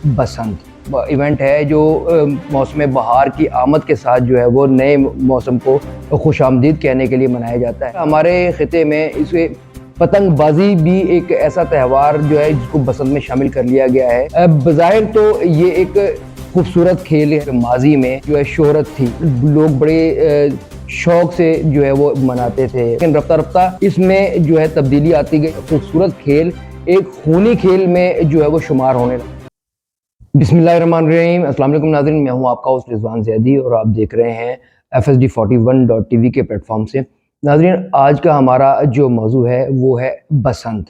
बसंत event है जो मौसम बहार की आमद के साथ जो है वो नए मौसम को खुशामदीद कहने के लिए मनाया जाता है। हमारे ख़िते में इसे पतंगबाजी भी एक ऐसा त्यौहार जो है जिसको बसंत में शामिल कर लिया गया है। बज़ाहिर तो ये एक खूबसूरत खेल है, माजी में जो है शोहरत थी, लोग बड़े शौक से जो है वो मनाते थे, लेकिन रफ्ता रफ्ता इसमें जो है तब्दीली आती गई। खूबसूरत खेल एक खूनी खेल में जो है वो शुमार होने लगा। बिस्मिल्लाहिर्रहमानिर्रहीम, अस्सलाम वालेकुम नाज़रीन, मैं हूँ आपका होस्ट रिजवान ज़ैदी और आप देख रहे हैं FSD41.tv के प्लेटफॉर्म से। नाज़रीन, आज का हमारा जो मौजू है वो है बसंत।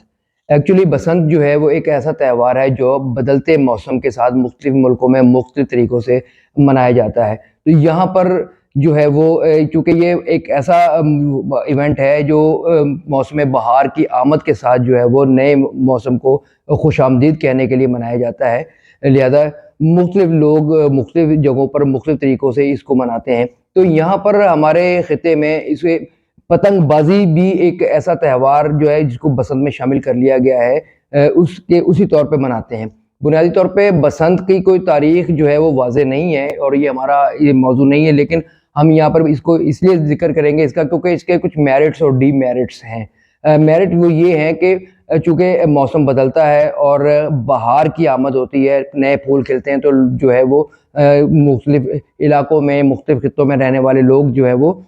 एक्चुअली बसंत जो है वो एक ऐसा त्यौहार है जो बदलते मौसम के साथ मुख्तलिफ मुल्कों में मुख्तलिफ तरीक़ों से मनाया जाता है। तो यहाँ पर जो है वो चूँकि ये एक ऐसा इवेंट है जो मौसम बहार की आमद के साथ जो है वो नए मौसम को खुशामदीद कहने के लिए मनाया जाता है, लिहाजा मुख्तलिफ लोग मुख्तलिफ जगहों पर मुख्तलिफ तरीक़ों से इसको मनाते हैं। तो यहाँ पर हमारे ख़िते में इसे पतंगबाजी भी एक ऐसा त्यौहार जो है जिसको बसंत में शामिल कर लिया गया है, उसी तौर पे मनाते हैं। बुनियादी तौर पे बसंत की कोई तारीख़ जो है वो वाज़ेह नहीं है और ये हमारा ये मौजू नहीं है, लेकिन हम यहाँ पर इसको इसलिए ज़िक्र करेंगे इसका क्योंकि इसके कुछ मेरिट्स और डीमेरिट्स हैं। मेरिट वो ये हैं कि चूँकि मौसम बदलता है और बहार की आमद होती है, नए फूल खिलते हैं, तो जो है वो मुख्तलिफ इलाकों में मुख्तलिफ खित्तों में रहने वाले लोग जो है वो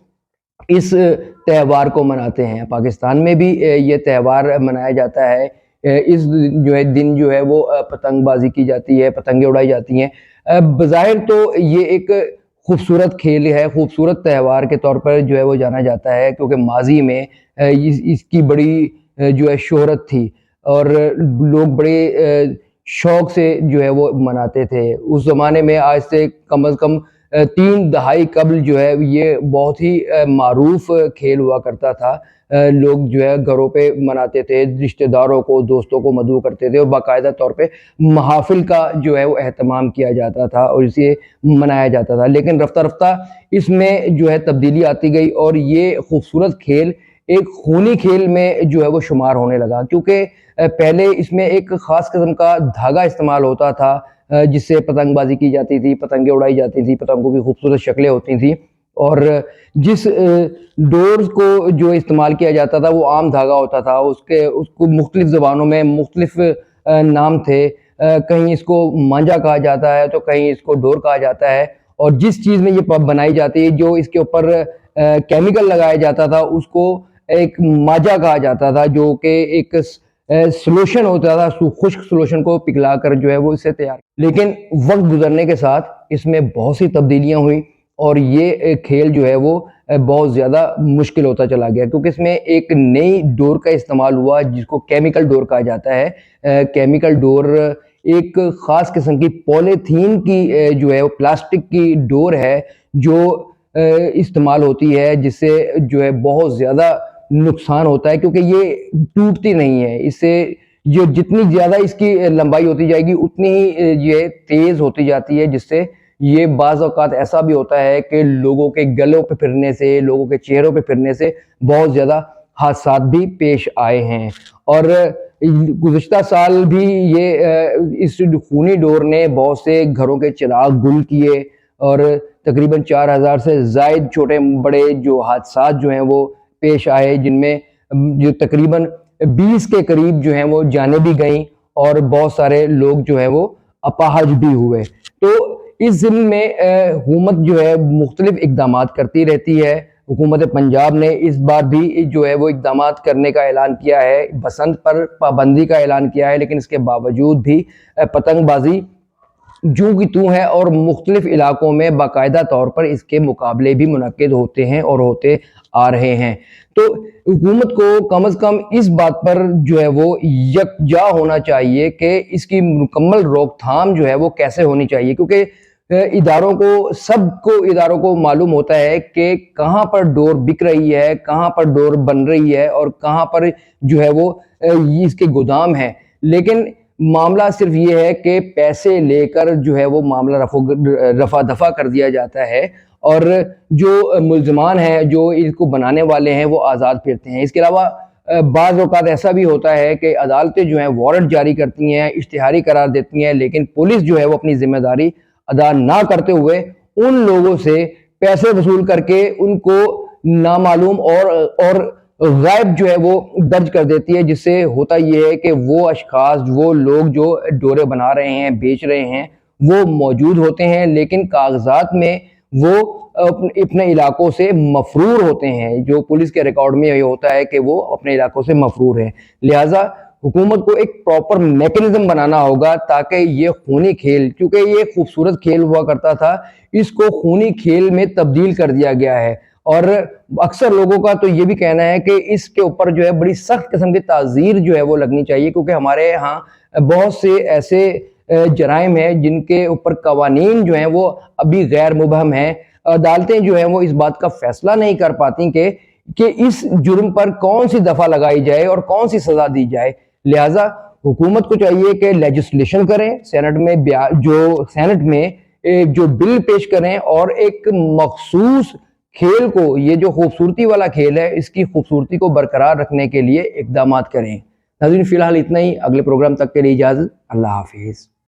इस त्यौहार को मनाते हैं। पाकिस्तान में भी ये त्यौहार मनाया जाता है। इस जो है दिन जो है वो पतंगबाजी की जाती है, पतंगें उड़ाई जाती हैं। बज़ाहिर तो ये एक खूबसूरत खेल है, खूबसूरत त्यौहार के तौर पर जो है वो जाना जाता है, क्योंकि माजी में इसकी बड़ी जो है शोहरत थी और लोग बड़े शौक से जो है वो मनाते थे। उस ज़माने में आज से कम अज़ कम 3 दहाई कबल जो है ये बहुत ही मारूफ खेल हुआ करता था। लोग जो है घरों पे मनाते थे, रिश्तेदारों को, दोस्तों को मदऊ करते थे और बाकायदा तौर पे महफ़िल का जो है वो एहतमाम किया जाता था और इसे मनाया जाता था। लेकिन रफ्ता रफ्ता इसमें जो है तब्दीली आती गई और ये खूबसूरत खेल एक खूनी खेल में जो है वो शुमार होने लगा, क्योंकि पहले इसमें एक ख़ास किस्म का धागा इस्तेमाल होता था जिससे पतंगबाजी की जाती थी, पतंगें उड़ाई जाती थी, पतंगों की खूबसूरत शक्लें होती थी और जिस डोर को जो इस्तेमाल किया जाता था वो आम धागा होता था। उसको मुख्तलिफ ज़बानों में मुख्तलिफ नाम थे। कहीं इसको मांझा कहा जाता है तो कहीं इसको डोर कहा जाता है, और जिस चीज़ में ये बनाई जाती है, जो इसके ऊपर केमिकल लगाया जाता था, उसको एक मांझा कहा जाता था, जो कि एक सॉल्यूशन होता था, खुश्क सॉल्यूशन को पिघलाकर जो है वो इसे तैयार। लेकिन वक्त गुजरने के साथ इसमें बहुत सी तब्दीलियां हुई और ये खेल जो है वो बहुत ज़्यादा मुश्किल होता चला गया, क्योंकि इसमें एक नई डोर का इस्तेमाल हुआ जिसको केमिकल डोर कहा जाता है। केमिकल डोर एक ख़ास किस्म की पॉलीथीन की जो है वो प्लास्टिक की डोर है जो इस्तेमाल होती है, जिससे जो है बहुत ज़्यादा नुकसान होता है, क्योंकि ये टूटती नहीं है। इससे जो जितनी ज़्यादा इसकी लंबाई होती जाएगी उतनी ही ये तेज़ होती जाती है, जिससे ये बाज़ औक़ात ऐसा भी होता है कि लोगों के गलों पे फिरने से, लोगों के चेहरों पे फिरने से बहुत ज़्यादा हादसात भी पेश आए हैं। और गुज़िश्ता साल भी ये इस खूनी डोर ने बहुत से घरों के चिराग गुल किए और तकरीबन 4000 से ज़ायद छोटे बड़े जो हादसात जो हैं वो पेश आए, जिनमें जो तकरीबन 20 के करीब जो हैं वो जानें भी गईं और बहुत सारे लोग जो है वो अपाहज भी हुए। तो इस ज़िम्न में हुकूमत जो है मुख्तलिफ इक़दामात करती रहती है। हुकूमत पंजाब ने इस बार भी जो है वो इक़दामात करने का ऐलान किया है, बसंत पर पाबंदी का ऐलान किया है, लेकिन इसके बावजूद भी पतंगबाजी जूं की तूं है और मुख्तलिफ इलाकों में बाकायदा तौर पर इसके मुकाबले भी मुनक्किद होते हैं और होते आ रहे हैं। तो हुकूमत को कम अज़ कम इस बात पर जो है वो यकजा होना चाहिए कि इसकी मुकम्मल रोकथाम जो है वो कैसे होनी चाहिए, क्योंकि इदारों को मालूम होता है कि कहाँ पर डोर बिक रही है, कहाँ पर डोर बन रही है और कहाँ पर जो है वो इसके गोदाम हैं। लेकिन मामला सिर्फ ये है कि पैसे लेकर जो है वो मामला रफा दफा कर दिया जाता है और जो मुल्ज़िमान हैं, जो इसको बनाने वाले हैं, वो आज़ाद फिरते हैं। इसके अलावा بعض اوقات ایسا بھی ہوتا ہے کہ عدالتیں جو ہیں وارنٹ جاری کرتی ہیں، اشتہاری قرار دیتی ہیں، لیکن پولیس جو ہے وہ اپنی ذمہ داری ادا نہ کرتے ہوئے ان لوگوں سے پیسے وصول کر کے ان کو نامعلوم اور غائب جو ہے وہ درج کر دیتی ہے، جس سے ہوتا یہ ہے کہ وہ اشخاص، وہ لوگ جو ڈورے بنا رہے ہیں، بیچ رہے ہیں، وہ موجود ہوتے ہیں لیکن کاغذات میں وہ اپنے علاقوں سے مفرور ہوتے ہیں۔ جو پولیس کے ریکارڈ میں یہ ہوتا ہے کہ وہ اپنے علاقوں سے مفرور ہیں۔ لہٰذا حکومت کو ایک پراپر میکنزم بنانا ہوگا تاکہ یہ خونی کھیل، کیونکہ یہ خوبصورت کھیل ہوا کرتا تھا، اس کو خونی کھیل میں تبدیل کر دیا گیا ہے۔ اور اکثر لوگوں کا تو یہ بھی کہنا ہے کہ اس کے اوپر جو ہے بڑی سخت قسم کی تعزیر جو ہے وہ لگنی چاہیے، کیونکہ ہمارے ہاں بہت سے ایسے جرائم ہیں جن کے اوپر قوانین جو ہیں وہ ابھی غیر مبہم ہیں۔ عدالتیں جو ہیں وہ اس بات کا فیصلہ نہیں کر پاتی کہ اس جرم پر کون سی دفعہ لگائی جائے اور کون سی سزا دی جائے۔ لہٰذا حکومت کو چاہیے کہ لیجسلیشن کریں، سینٹ میں جو بل پیش کریں اور ایک مخصوص کھیل کو، یہ جو خوبصورتی والا کھیل ہے، اس کی خوبصورتی کو برقرار رکھنے کے لیے اقدامات کریں۔ ناظرین فی الحال اتنا ہی، اگلے پروگرام تک کے لیے اجازت، اللہ حافظ۔